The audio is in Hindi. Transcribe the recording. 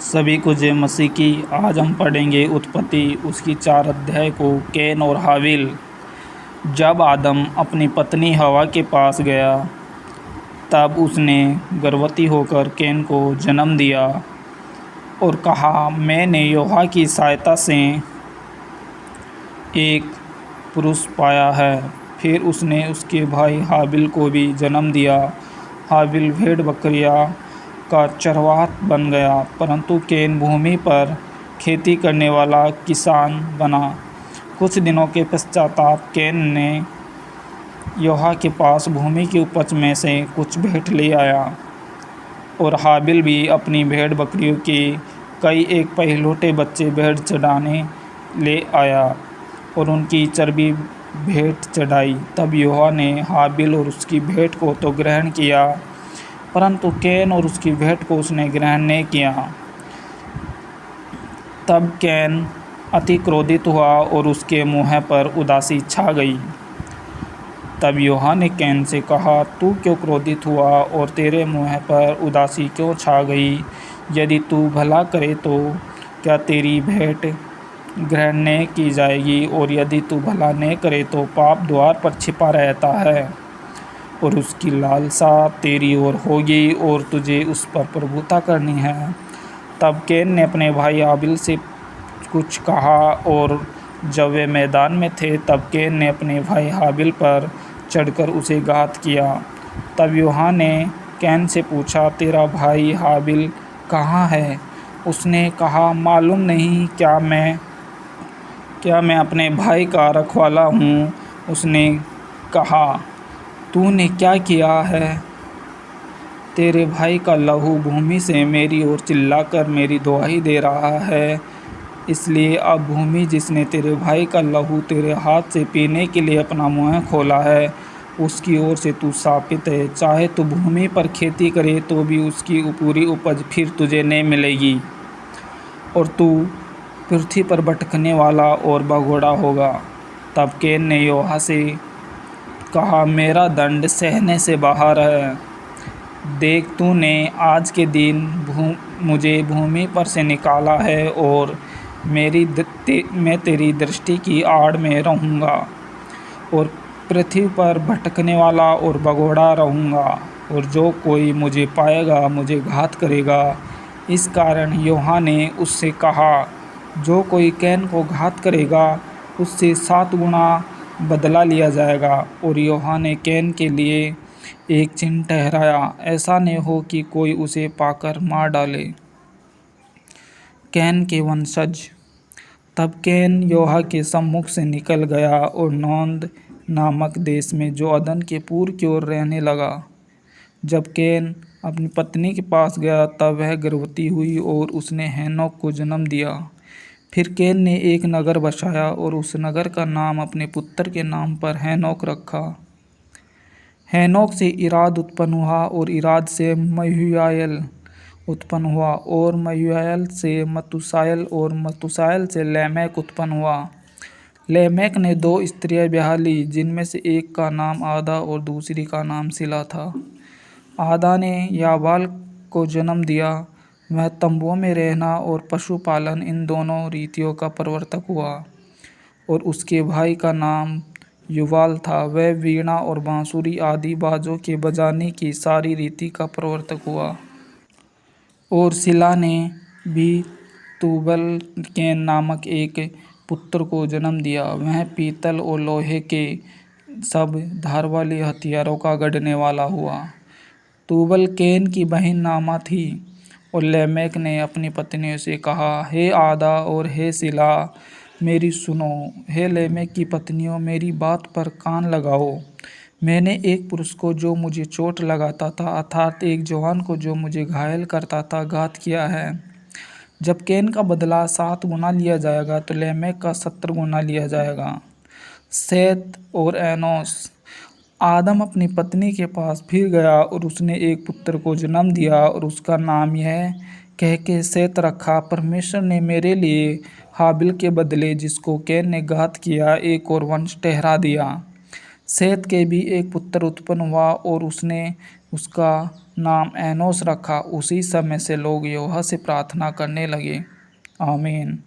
सभी को जय मसीह की। आज हम पढ़ेंगे उत्पत्ति उसकी 4 अध्याय को, कैन और हाबिल। जब आदम अपनी पत्नी हवा के पास गया तब उसने गर्भवती होकर कैन को जन्म दिया और कहा, मैंने यहोवा की सहायता से एक पुरुष पाया है। फिर उसने उसके भाई हाबिल को भी जन्म दिया। हाबिल भेड़ बकरियां का चरवाहा बन गया, परंतु कैन भूमि पर खेती करने वाला किसान बना। कुछ दिनों के पश्चात कैन ने यहोवा के पास भूमि की उपज में से कुछ भेंट ले आया, और हाबिल भी अपनी भेड़ बकरियों के कई एक पहिलौठे बच्चे भेंट चढ़ाने ले आया और उनकी चर्बी भेंट चढ़ाई। तब यहोवा ने हाबिल और उसकी भेंट को तो ग्रहण किया, परंतु कैन और उसकी भेंट को उसने ग्रहण नहीं किया। तब कैन अति क्रोधित हुआ और उसके मुँह पर उदासी छा गई। तब यहोवा ने कैन से कहा, तू क्यों क्रोधित हुआ और तेरे मुँह पर उदासी क्यों छा गई? यदि तू भला करे तो क्या तेरी भेंट ग्रहण नहीं की जाएगी, और यदि तू भला नहीं करे तो पाप द्वार पर छिपा रहता है और उसकी लालसा तेरी ओर होगी और तुझे उस पर प्रभुता करनी है। तब कैन ने अपने भाई हाबिल से कुछ कहा, और जब वे मैदान में थे तब कैन ने अपने भाई हाबिल पर चढ़कर उसे घात किया। तब यहोवा ने कैन से पूछा, तेरा भाई हाबिल कहाँ है? उसने कहा, मालूम नहीं, क्या मैं अपने भाई का रखवाला हूँ? उसने कहा, तूने क्या किया है? तेरे भाई का लहू भूमि से मेरी ओर चिल्लाकर मेरी दुहाई दे रहा है। इसलिए अब भूमि जिसने तेरे भाई का लहू तेरे हाथ से पीने के लिए अपना मुँह खोला है, उसकी ओर से तू शापित है। चाहे तू भूमि पर खेती करे तो भी उसकी पूरी उपज फिर तुझे नहीं मिलेगी, और तू पृथ्वी पर भटकने वाला और भगोड़ा होगा। तब कैन ने यहोवा से कहा, मेरा दंड सहने से बाहर है। देख, तूने आज के दिन मुझे भूमि पर से निकाला है, और मैं तेरी दृष्टि की आड़ में रहूँगा और पृथ्वी पर भटकने वाला और भगोड़ा रहूँगा, और जो कोई मुझे पाएगा मुझे घात करेगा। इस कारण यहोवा ने उससे कहा, जो कोई कैन को घात करेगा उससे 7 गुना बदला लिया जाएगा। और यहोवा ने कैन के लिए एक चिन्ह ठहराया, ऐसा नहीं हो कि कोई उसे पाकर मार डाले। कैन के वंशज। तब कैन यहोवा के सम्मुख से निकल गया और नोद नामक देश में जो अदन के पूर्व की ओर रहने लगा। जब कैन अपनी पत्नी के पास गया तब वह गर्भवती हुई और उसने हेनोक को जन्म दिया। फिर कैन ने एक नगर बसाया और उस नगर का नाम अपने पुत्र के नाम पर हेनोक रखा। हेनोक से इराद उत्पन्न हुआ, और इराद से मयूयाल उत्पन्न हुआ, और मयूयाल से मतूसायल, और मतूसायल से लेमेक उत्पन्न हुआ। लेमेक ने 2 स्त्रियां ब्याह ली, जिनमें से एक का नाम आदा और दूसरी का नाम सिला था। आदा ने याबाल को जन्म दिया। वह तंबुओं में रहना और पशुपालन इन दोनों रीतियों का प्रवर्तक हुआ, और उसके भाई का नाम युवाल था। वह वीणा और बांसुरी आदि बाजों के बजाने की सारी रीति का प्रवर्तक हुआ। और सिला ने भी तुबल कैन नामक एक पुत्र को जन्म दिया। वह पीतल और लोहे के सब धार वाले हथियारों का गढ़ने वाला हुआ। तुबल कैन की बहन नामा थी। और लेमेक ने अपनी पत्नियों से कहा, हे आदा और हे सिला, मेरी सुनो। हे लेमेक की पत्नियों, मेरी बात पर कान लगाओ। मैंने एक पुरुष को जो मुझे चोट लगाता था, अर्थात एक जवान को जो मुझे घायल करता था, घात किया है। जब कैन का बदला 7 गुना लिया जाएगा तो लेमेक का 70 गुना लिया जाएगा। सेत और एनोस। आदम अपनी पत्नी के पास फिर गया और उसने एक पुत्र को जन्म दिया, और उसका नाम यह कह के सेत रखा, परमेश्वर ने मेरे लिए हाबिल के बदले जिसको कैन ने घात किया एक और वंश ठहरा दिया। सेत के भी एक पुत्र उत्पन्न हुआ, और उसने उसका नाम एनोस रखा। उसी समय से लोग यहोवा से प्रार्थना करने लगे। आमीन।